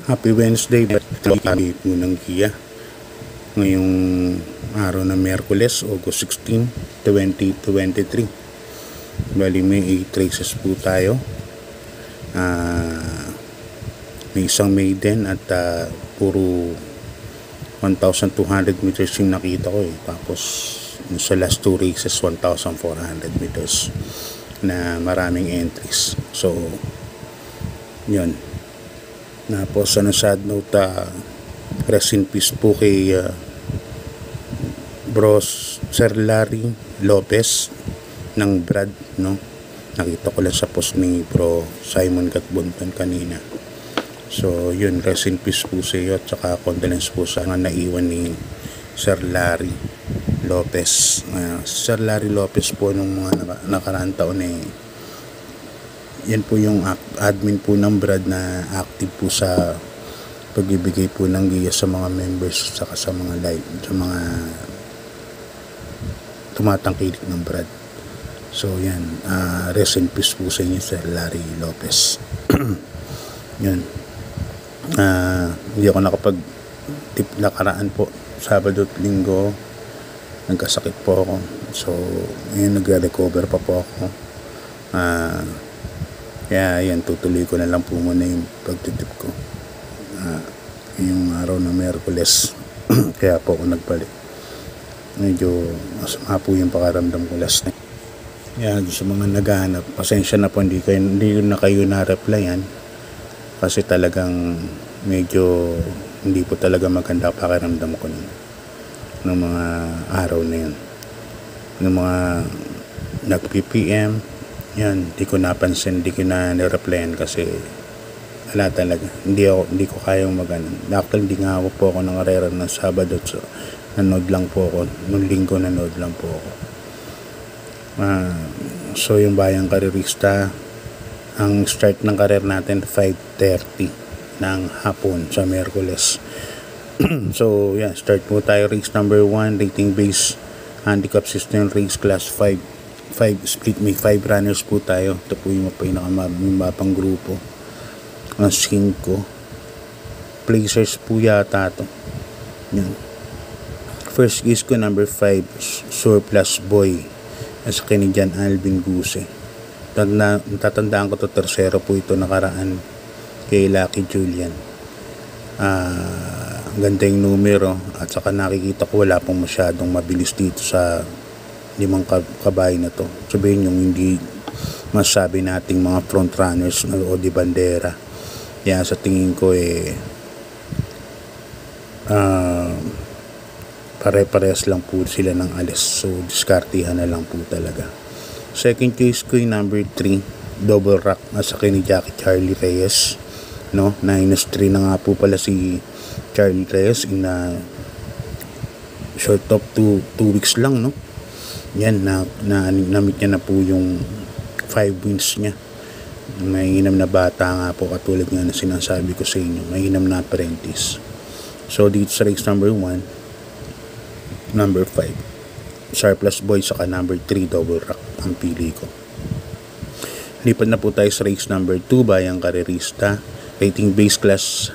Happy Wednesday kami po ng Kia ngayong araw na Miyerkules, August 16, 2023. Bali may 8 races po tayo. May isang maiden at puro 1,200 meters yung nakita ko Tapos sa last 2 races 1,400 meters na maraming entries. So yun. Tapos sad note, rest in peace po kay Bros Sir Larry Lopez ng Brad, no? Nakita ko lang sa post ni Bro Simon Gatbunton kanina. So yun, rest in peace po sa iyo at saka condolence po sa mga naiwan ni Sir Larry Lopez. Sir Larry Lopez po nung mga nakaraang taon yan po yung admin po ng Brad na active po sa pagbibigay po ng giya sa mga members saka sa mga live, sa mga tumatangkilik ng Brad. So yan, rest in peace po sa inyo Sir Larry Lopez. Yun, hindi ako nakapag-tip nakaraan po, Sabado at Linggo nagkasakit po ako. So ngayon nagre-recover pa po ako. Kaya yan, tutuloy ko na lang po muna yung pagtitip ko yung araw na Miyerkules. Kaya po ako nagbalik. Medyo masama po yung pakaramdam ko last night. Yan, sa mga naghahanap, pasensya na po, hindi na kayo na-replyan kasi talagang medyo hindi po talaga maganda pakiramdam ko ng mga araw na yun. Ng mga nag-PPM, yan, di ko napansin, di ko na nireplyan kasi wala talaga. Hindi ko kayang magano. Actually, hindi nga ako po ako nangarera ng Sabado. So, nanood lang po ako. Nung Linggo, nanood lang po ako. So, yung Bayang Karerista, ang start ng karer natin 5:30 ng hapon sa Miyerkules. So, yeah, start po tayo. Race number 1, rating base, handicap system, race class 5 split, may 5 runners po tayo. Ito po yung pinakamabang grupo ang 5 placers po yata ito. Yan. First case ko number 5, Surplus Boy, as ni John Alvin Guse. Natatandaan ko to, tersero po ito nakaraan kay Lucky Julian. Ang ganda yung numero at saka nakikita ko wala pong masyadong mabilis dito sa 5 kabayo na to. Sabihin yung hindi masabi nating mga front runners o di bandera. Kaya sa tingin ko pare-parehas lang po sila ng alis. So diskartihan na lang po talaga. Second case ko yung number 3, double rock, nasa ni Jackie Charlie Reyes, no? -3 na nga po pala si Charlie Reyes in short of 2 weeks lang, no? Yan, na-meet niya na po yung 5 wins niya. May inam na bata nga po, katulad nga na sinasabi ko sa inyo, may inam na apprentice. So dito sa race number 1, number 5, Surplus Boy, saka number 3, double rock ang pili ko. Lipat na po tayo sa race number 2, Bayang Karerista, rating base class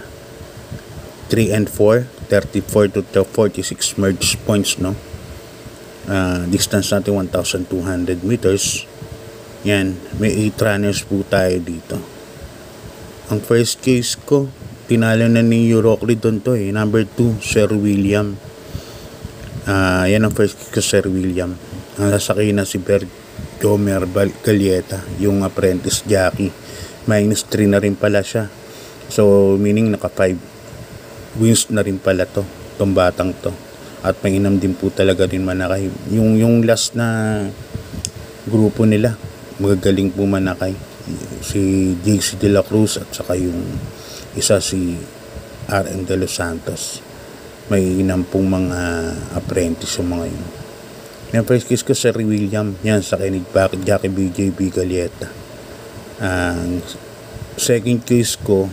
3 and 4, 34 to 46 merge points, no? Distance natin 1,200 meters. Yan, may 8 runners po tayo dito. Ang first case ko, tinalo na ni Euroclid to number 2, Sir William. Yan ang first case ko, Sir William. Ang lasakay na si Gomer Galieta, yung apprentice jockey. -3 na rin pala siya. So meaning naka 5 wins na rin pala tong batang to. At may inam din po talaga rin manakay. Yung last na grupo nila, magagaling po manakay. Si JC De La Cruz at saka yung isa si RM De Los Santos. May inam pong mga apprentice yung mga yun. Yung first case ko, Sir William. Yan, sa kinig Jackie BJB Galieta. Second case ko,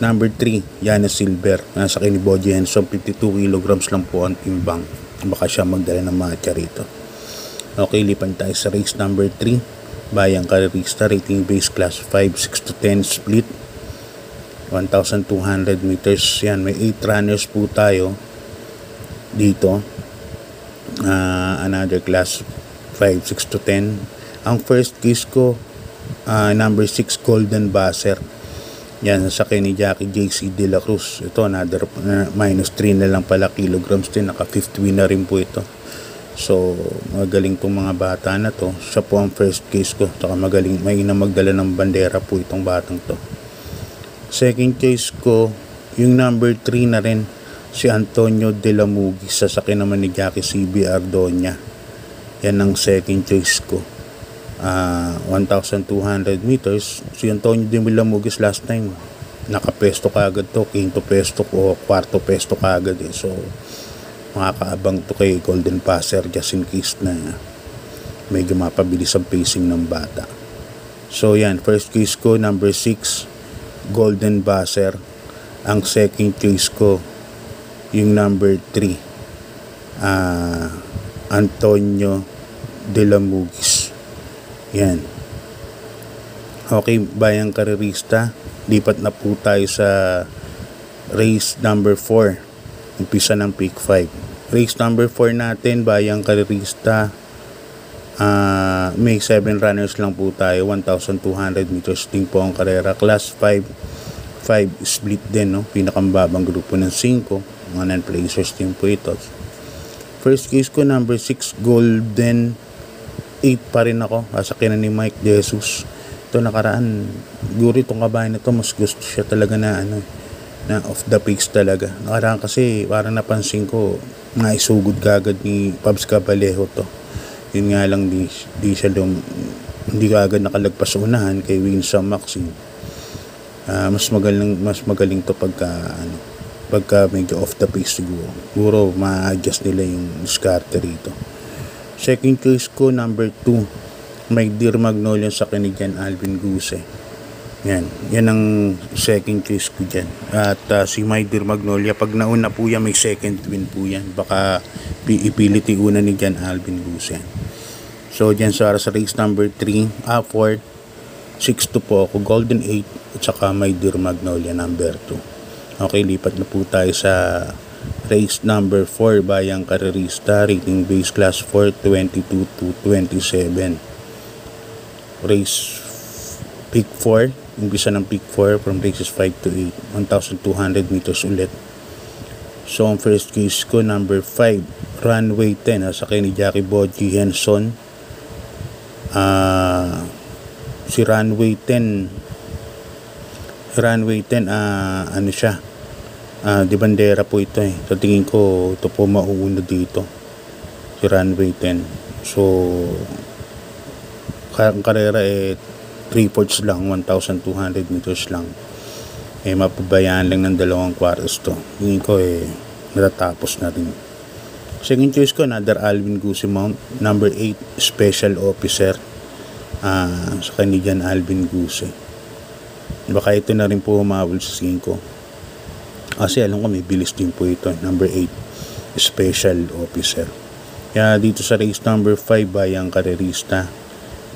number 3, Yana Silver. Nasa kini Boji Henson, 52 kilograms lang po ang timbang. Baka siya magdala ng matcha rito. Okay, lipan tayo sa race number 3, Bayang Karerista, rating base class 5, 6 to 10 split. 1,200 meters. Yan, may 8 runners po tayo dito. Another class 5, 6 to 10. Ang first case ko, number 6 Golden Buzzer. Yan, sa ni Jackie JC De La Cruz. Ito, another -3 na lang pala kilograms din. Naka 5th win na rin po ito. So, magaling tong mga bata na to. Siya po ang first case ko. Saka magaling, may magdala ng bandera po itong batang to. Second case ko, yung number 3 na rin, si Antonio De La Mugis. Sasakyan naman ni Jackie CB Ardonia. Yan ang second choice ko. 1,200 meters. Si Antonio De La Mugis last time, nakapesto kagad to. Quinto pesto o kwarto pesto kagad eh. So, makakaabang to kay Golden Buzzer just in case na medyo mapabilis ang pacing ng bata. So yan, first case ko number 6 Golden Buzzer. Ang second case ko yung number 3 Antonio De La Mugis. Yan. Okay, bayang karerista, lipat na po tayo sa race number 4. Umpisa ng pick 5. Race number 4 natin, bayang karerista. May 7 runners lang po tayo. 1,200 meters din po ang karera. Class 5 split din, no? Pinakambabang grupo ng 5. Mga non-placers din po ito. First case ko, number 6 Golden 8 pa rin ako. Sasakin ni Mike De Jesus. Ito nakaraan, siguro itong kabayan na ito, mas gusto siya talaga na na off the pace talaga. Nakaraan kasi parang napansin ko naisugod kagad ni Pabs Cabalejo to. Yun nga lang hindi kagad nakalagpas sa unahan kay Winsome Maxine. Mas magaling to pagka medyo off the pace siguro ma-adjust nila yung diskarte rito. Second choice ko number 2 Mike Dear Magnolia sa Canadian Alvin Guse. Yan ang second choice ko dyan. At si My Dear Magnolia, pag nauna po yan, may second win po yan. Baka ipilit una ni Jan Alvin Guse. So dyan sa race number 3, 4, 6 to po ako, Golden 8 at saka My Dear Magnolia number 2. Okay, lipat na po tayo sa race number 4, bayang karerista, rating base class 4, 22 to 27. Race pick 4, umpisa ng pick 4 from races 5 to 8, 1,200 meters ulit. So ang first case ko number 5 Runway 10, sa ni Jackie Boji Henson. Si Runway 10 ano siya, di bandera po ito eh. Sa tingin ko ito po mauuna dito, si Runway 10. So ang karera 3/4 lang, 1,200 meters lang. Mapabayaan lang ng 2 quarters to. Tingin ko natatapos na rin. Second choice ko, another Alvin Guse Mount, number 8 Special Officer, sa Canadian Alvin Guse. Baka ito na rin po humabol sa 5. Kasi alam ko may bilis din po ito, number 8 Special Officer. Kaya dito sa race number 5, bayang karerista,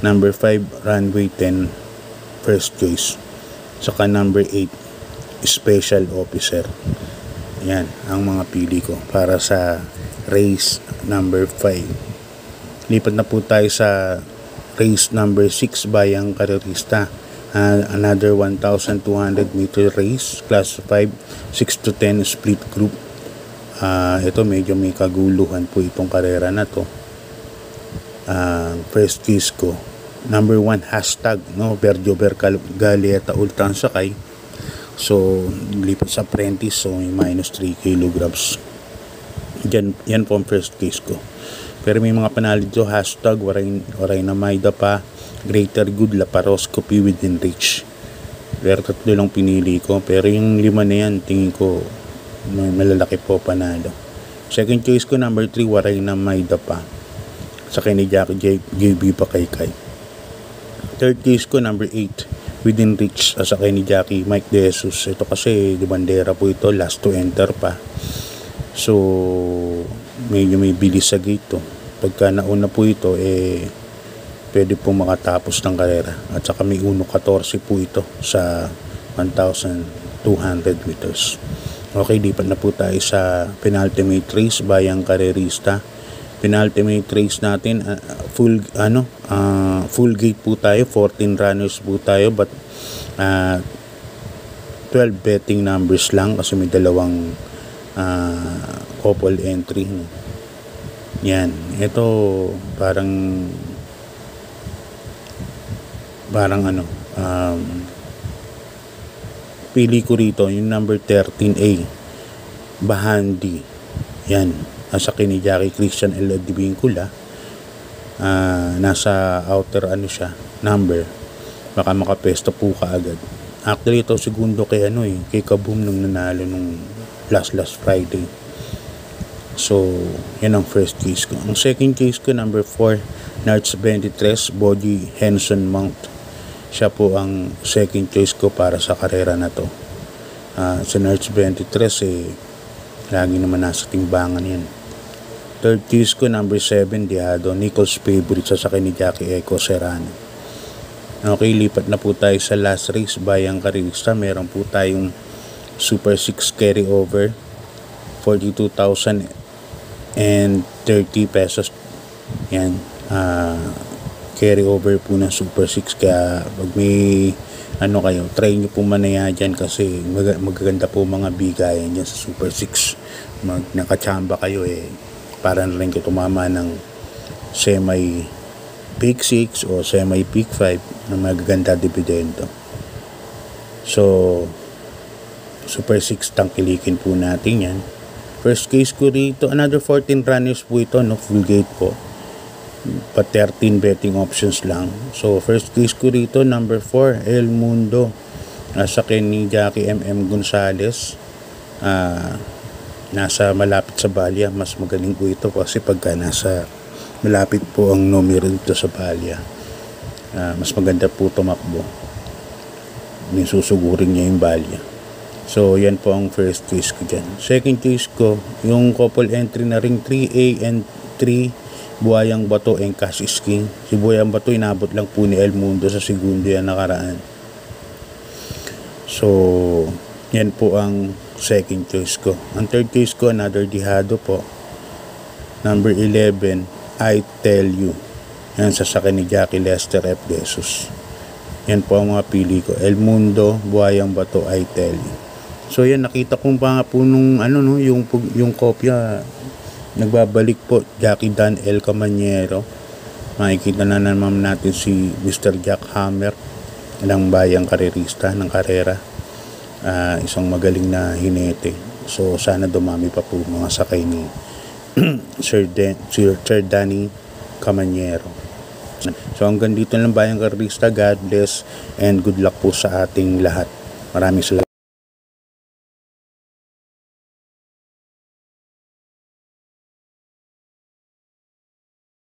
number 5 Runway 10 first choice, saka number 8 Special Officer. Yan ang mga pili ko para sa race number 5. Lipat na po tayo sa race number 6, bayang karerista. Another 1,200 meter race, class 5, 6 to 10 split group. Ito medyo may kaguluhan po itong karera na to. First case ko, number 1 hashtag, no, Berjo Bergalieta Ultran Sakay. So lipat sa apprentice, so may -3 kilograms. Yan po ang first case ko. Pero may mga panalo dito, hashtag waray na Maida pa, Greater Good, Laparoscopy within reach. Pero 3 lang pinili ko, pero yung 5 na yan tingin ko may malalaki po panalo. Second choice ko number 3 waray na Maida pa, sa ni Jackie JB pa kay. Third case ko number 8 within reach, sa ni Jackie Mike De Jesus. Ito kasi di bandera po ito, last to enter pa. So medyo may bilis sa gate to. Pagka nauna po ito pwede po makatapos ng karera. At saka may 1.14 po ito sa 1,200 200 meters. Okay, lipat na po tayo sa penultimate race, Bayang Karerista. Penultimate race natin, full gate po tayo, 14 runners po tayo, but 12 betting numbers lang kasi may dalawang couple entry. Yan, ito parang pili ko rito yung number 13A, Bahandi. Yan, nasa kini Jackie Christian L. Advincula. Nasa outer siya, number. Baka makapesto po kaagad. Actually, ito segundo kay kay Kaboom nung nanalo nung last Friday. So, yan ang first case ko. Ang second case ko, number 4, Narts 23, Boji Henson Mount. Siya po ang second choice ko para sa karera na to. Sa Narts 23, lagi naman nasa timbangan yan. Third choice ko, number 7, Diado, Nichols favorite sa sakin ni Jackie Eco Serrano. Okay, lipat na po tayo sa last race, Bayang Karerista. Meron po tayong Super 6 carry over, 42,030 pesos. Yan, carry over po ng Super 6. Kaya pag may kayo, try nyo po manaya dyan kasi magaganda po mga bigayan dyan sa Super 6. Nakachamba kayo para na rin kayo tumama ng semi peak 6 o semi peak 5 na magaganda dividendo. So Super 6 tangkilikin po natin yan. First case ko rito, another 14 runners po ito, full gate po, pa 13 betting options lang. So first case ko rito, number 4, El Mundo, nasa ni Jackie M.M. Gonzales. Nasa malapit sa Balya. Mas magaling po ito kasi pagka nasa malapit po ang numero dito sa Balya, mas maganda po tumakbo. May susugurin niya yung Balya. So yan po ang first case ko dyan. Second case ko, yung couple entry na ring 3A and 3, Buhayang Bato and Cash is King. Si Buhayang Bato inabot lang po ni El Mundo sa segundo yan nakaraan. So yan po ang second choice ko. Ang third case ko, another Dihado po, number 11, I Tell You. Yan sa sakin ni Jackie Lester F. Jesus. Yan po ang mga pili ko, El Mundo, Buhayang Bato, I Tell You. So yan, nakita kong pa nga po nung yung kopya, nagbabalik po, Jackie Dan L. Camanyero. Makikita na naman natin si Mr. Jack Hammer ng Bayang Karerista ng karera. Isang magaling na hinete. So sana dumami pa po mga sakay ni Sir Danny Camanyero. So hanggang dito lang Bayang Karerista. God bless and good luck po sa ating lahat. Maraming salamat.